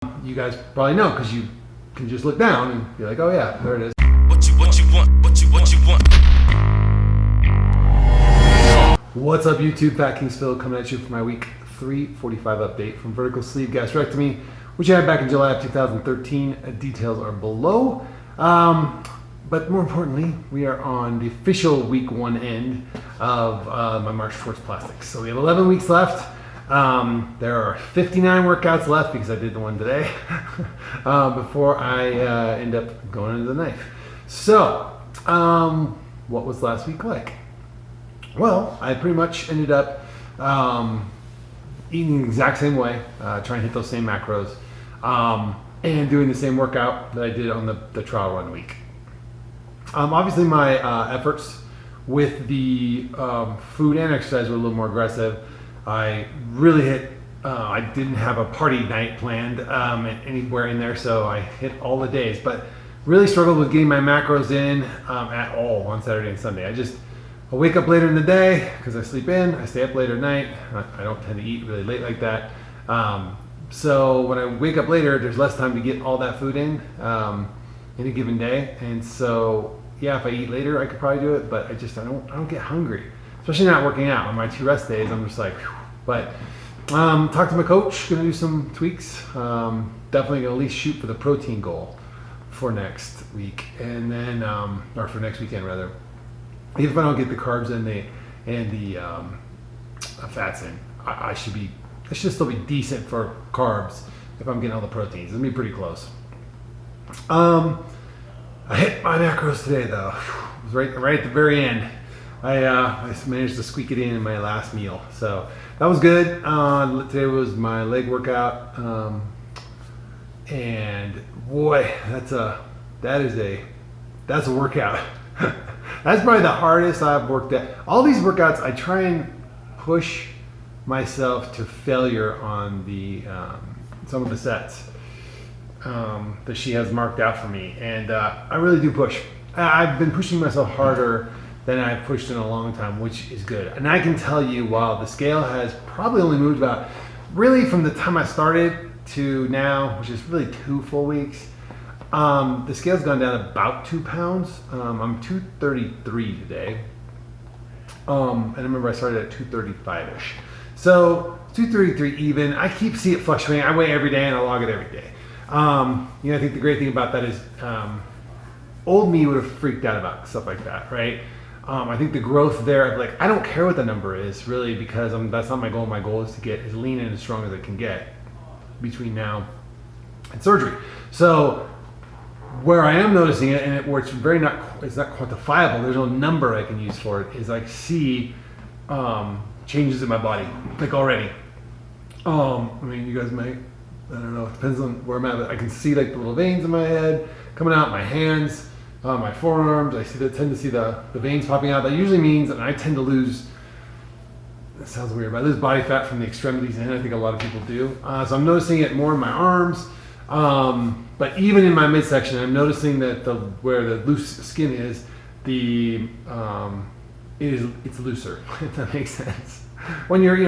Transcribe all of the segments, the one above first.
You guys probably know because you can just look down and be like, oh yeah, there it is. What's up YouTube, Fat Kings Phil coming at you for my week 345 update from vertical sleeve gastrectomy, which I had back in July of 2013. Details are below. But more importantly, we are on the official week one end of my march towards plastics. So we have 11 weeks left. There are 59 workouts left because I did the one today before I end up going into the knife. So, what was last week like? Well, I pretty much ended up eating the exact same way, trying to hit those same macros, and doing the same workout that I did on the trial run week. Obviously, my efforts with the food and exercise were a little more aggressive. I really hit, I didn't have a party night planned anywhere in there, so I hit all the days, but really struggled with getting my macros in at all on Saturday and Sunday. I wake up later in the day because I sleep in, I stay up later at night. I don't tend to eat really late like that. So when I wake up later, there's less time to get all that food in a given day. And so, yeah, if I eat later, I could probably do it, but I don't get hungry. Especially not working out. On my 2 rest days, I'm just like, whew. But talked to my coach, gonna do some tweaks. Definitely gonna at least shoot for the protein goal for next week, and then, or for next weekend rather. If I don't get the carbs and the fats in, I should still be decent for carbs if I'm getting all the proteins. It's gonna be pretty close. I hit my macros today though. It was right at the very end. I managed to squeak it in my last meal, so that was good. Today was my leg workout, and boy, that's a workout. That's probably the hardest I've worked at. All these workouts, I try and push myself to failure on the some of the sets that she has marked out for me, and I really do push. I've been pushing myself harder than I've pushed in a long time, which is good. And I can tell you, while the scale has probably only moved about, really from the time I started to now, which is really 2 full weeks, the scale's gone down about 2 pounds. I'm 233 today. And I remember I started at 235-ish. So 233 even. I keep seeing it fluctuating. I weigh every day and I log it every day. I think the great thing about that is old me would have freaked out about stuff like that, right? I think the growth there, I don't care what the number is really, because that's not my goal. My goal is to get as lean and as strong as I can get between now and surgery. So where I am noticing it, and where it's not quantifiable, there's no number I can use for it, is I see changes in my body, already. You guys might, I don't know, it depends on where I'm at, but I can see the little veins in my head coming out, my hands, my forearms. I tend to see the veins popping out. That usually means, and I tend to lose, that sounds weird, but I lose body fat from the extremities in. I think a lot of people do. So I'm noticing it more in my arms, but even in my midsection, I'm noticing that where the loose skin is, it's looser, if that makes sense. When you have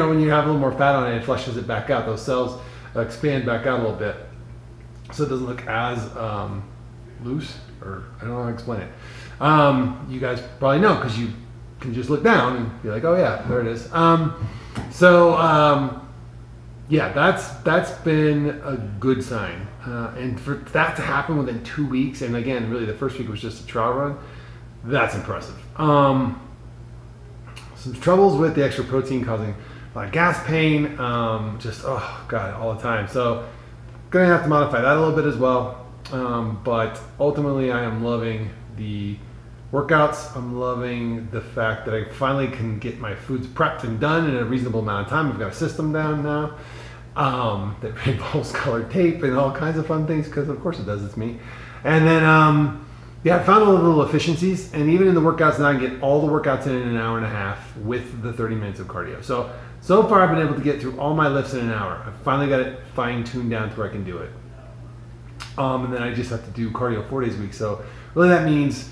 a little more fat on it, it flushes it back out. Those cells expand back out a little bit, so it doesn't look as loose, or I don't know how to explain it. You guys probably know because you can just look down and be like, oh yeah, there it is. Yeah, that's been a good sign, and for that to happen within 2 weeks, and again, really the first week was just a trial run, that's impressive. Some troubles with the extra protein causing a lot of gas pain, just, oh God, all the time. So gonna have to modify that a little bit as well. But ultimately I am loving the workouts. I'm loving the fact that I finally can get my foods prepped and done in a reasonable amount of time. I've got a system down now that involves colored tape and all kinds of fun things, because of course it does, it's me. And then, yeah, I found a little efficiencies, and even in the workouts now I can get all the workouts in an hour and a half with the 30 minutes of cardio. So far I've been able to get through all my lifts in an hour. I've finally got it fine-tuned down to where I can do it. And then I just have to do cardio 4 days a week. So really that means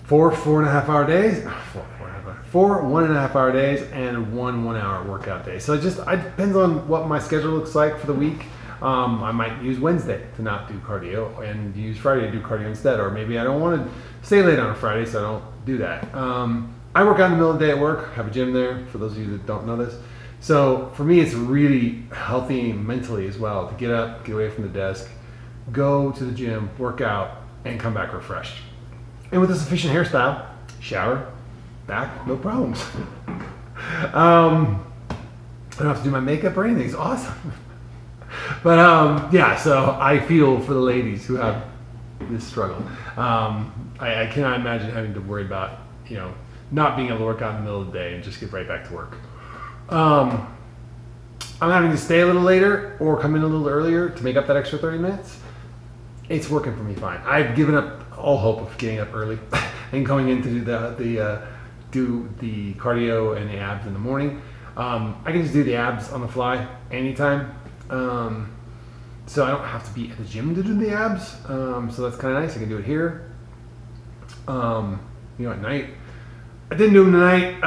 4 1.5 hour days, 4 1.5 hour days, and 1 1 hour workout day. So it depends on what my schedule looks like for the week. I might use Wednesday to not do cardio and use Friday to do cardio instead. Or maybe I don't want to stay late on a Friday, so I don't do that. I work out in the middle of the day at work, have a gym there, for those of you that don't know this. So for me, it's really healthy mentally as well to get up, get away from the desk, go to the gym, work out, and come back refreshed. And with a sufficient hairstyle, shower, back, no problems. I don't have to do my makeup or anything. It's awesome. But yeah, so I feel for the ladies who have this struggle. I cannot imagine having to worry about, not being able to work out in the middle of the day and just get right back to work. I'm having to stay a little later or come in a little earlier to make up that extra 30 minutes. It's working for me fine. I've given up all hope of getting up early and going in to do the cardio and the abs in the morning. I can just do the abs on the fly anytime. So I don't have to be at the gym to do the abs. So that's kind of nice. I can do it here. At night. I didn't do them tonight.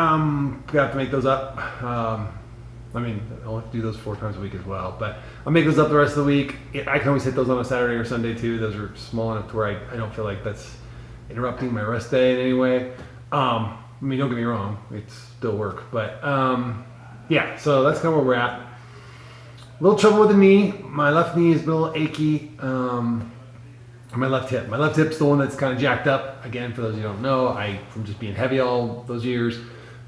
Got to make those up. I'll have to do those 4 times a week as well. But I'll make those up the rest of the week. I can always hit those on a Saturday or Sunday too. Those are small enough to where I don't feel like that's interrupting my rest day in any way. Don't get me wrong. It's still work. But yeah, so that's kind of where we're at. A little trouble with the knee. My left knee is a little achy. My left hip. My left hip's the one that's kind of jacked up. Again, for those of you who don't know, from just being heavy all those years,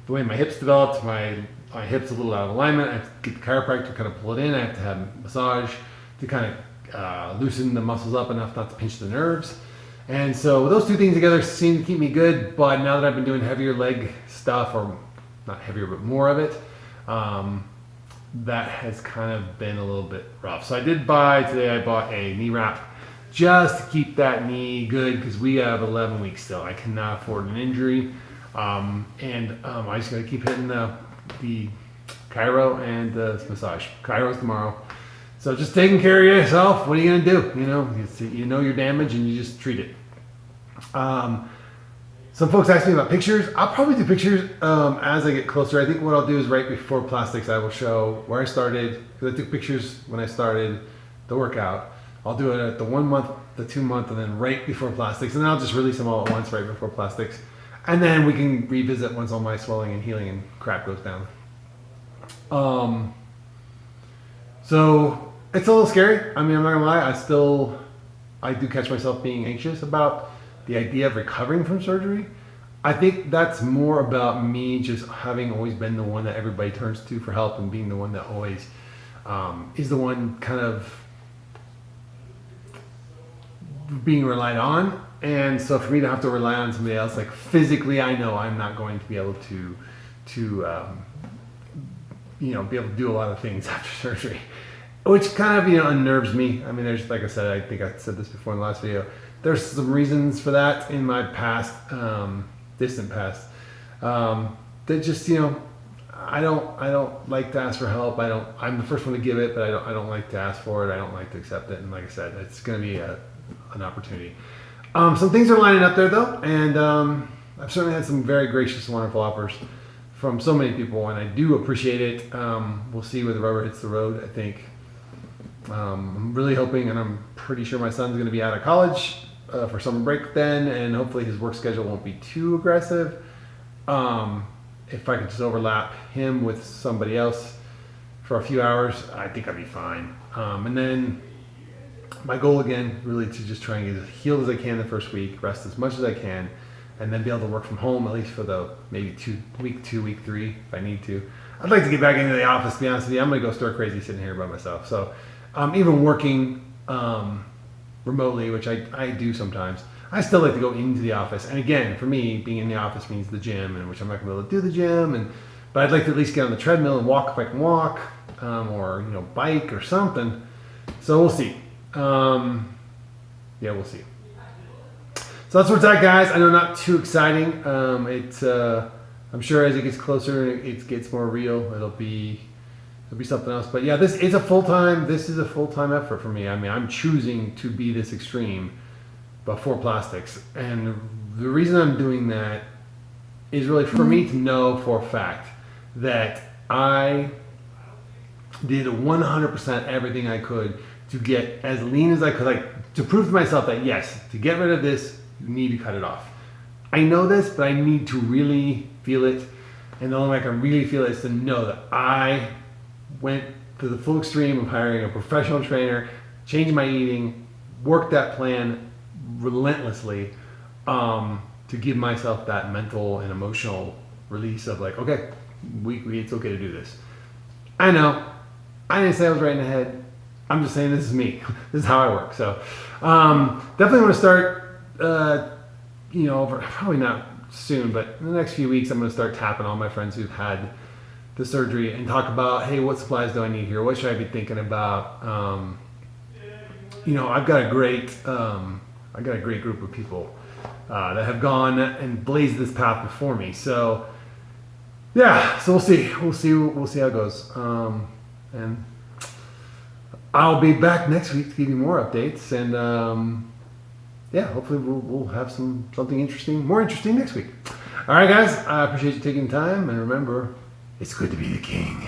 the way my hips developed, my hip's a little out of alignment. I have to get the chiropractor to kind of pull it in. I have to have massage to kind of loosen the muscles up enough not to pinch the nerves. And so those two things together seem to keep me good. But now that I've been doing heavier leg stuff, or not heavier, but more of it, that has kind of been a little bit rough. So today I bought a knee wrap just to keep that knee good, because we have 11 weeks still. I cannot afford an injury. I just got to keep hitting the chiro and the massage. Chiro's tomorrow. So just taking care of yourself. What are you going to do? You know your damage and you just treat it. Some folks ask me about pictures. I'll probably do pictures as I get closer. I think what I'll do is right before plastics, I will show where I started, because I took pictures when I started the workout. I'll do it at the 1 month, the 2 month, and then right before plastics. And then I'll just release them all at once right before plastics. And then we can revisit once all my swelling and healing and crap goes down. So it's a little scary. I'm not gonna lie. I do catch myself being anxious about the idea of recovering from surgery. I think that's more about me just having always been the one that everybody turns to for help, and being the one that always is the one kind of being relied on. And so for me to have to rely on somebody else, like physically, I know I'm not going to be able to be able to do a lot of things after surgery, which kind of unnerves me. There's, like I said, I think I said this before in the last video, there's some reasons for that in my past, distant past, that just I don't like to ask for help. I'm the first one to give it, but I don't like to ask for it. I don't like to accept it. And like I said, it's going to be an opportunity. Some things are lining up there though, and I've certainly had some very gracious, wonderful offers from so many people, and I do appreciate it. We'll see where the rubber hits the road. I think I'm really hoping, and I'm pretty sure my son's going to be out of college for summer break then, and hopefully his work schedule won't be too aggressive. If I could just overlap him with somebody else for a few hours, I think I'd be fine. And then my goal again, really to just try and get as healed as I can the first week, rest as much as I can, and then be able to work from home at least for the maybe week 3 if I need to. I'd like to get back into the office, to be honest with you. I'm going to go stir crazy sitting here by myself. So even working remotely, which I do sometimes, I still like to go into the office. And again, for me, being in the office means the gym, and which I'm not going to be able to do the gym. But I'd like to at least get on the treadmill and walk if I can walk, or bike or something. So we'll see. We'll see. So that's where it's at, guys. I know, not too exciting. I'm sure as it gets closer, it gets more real. It'll be something else. But yeah, this is a full-time effort for me. I'm choosing to be this extreme before plastics. And the reason I'm doing that is really for me to know for a fact that I did 100% everything I could to get as lean as I could, like to prove to myself that yes, to get rid of this, you need to cut it off. I know this, but I need to really feel it. And the only way I can really feel it is to know that I went to the full extreme of hiring a professional trainer, changed my eating, worked that plan relentlessly, to give myself that mental and emotional release of like, okay, it's okay to do this. I know, I didn't say I was right in the head. I'm just saying this is me. This is how I work. So definitely want to start, probably not soon, but in the next few weeks, I'm going to start tapping all my friends who've had the surgery and talk about, hey, what supplies do I need here? What should I be thinking about? I've got a great group of people that have gone and blazed this path before me. So yeah, so we'll see how it goes. And I'll be back next week to give you more updates. And hopefully we'll have something more interesting next week. All right, guys, I appreciate you taking time. And remember, it's good to be the king.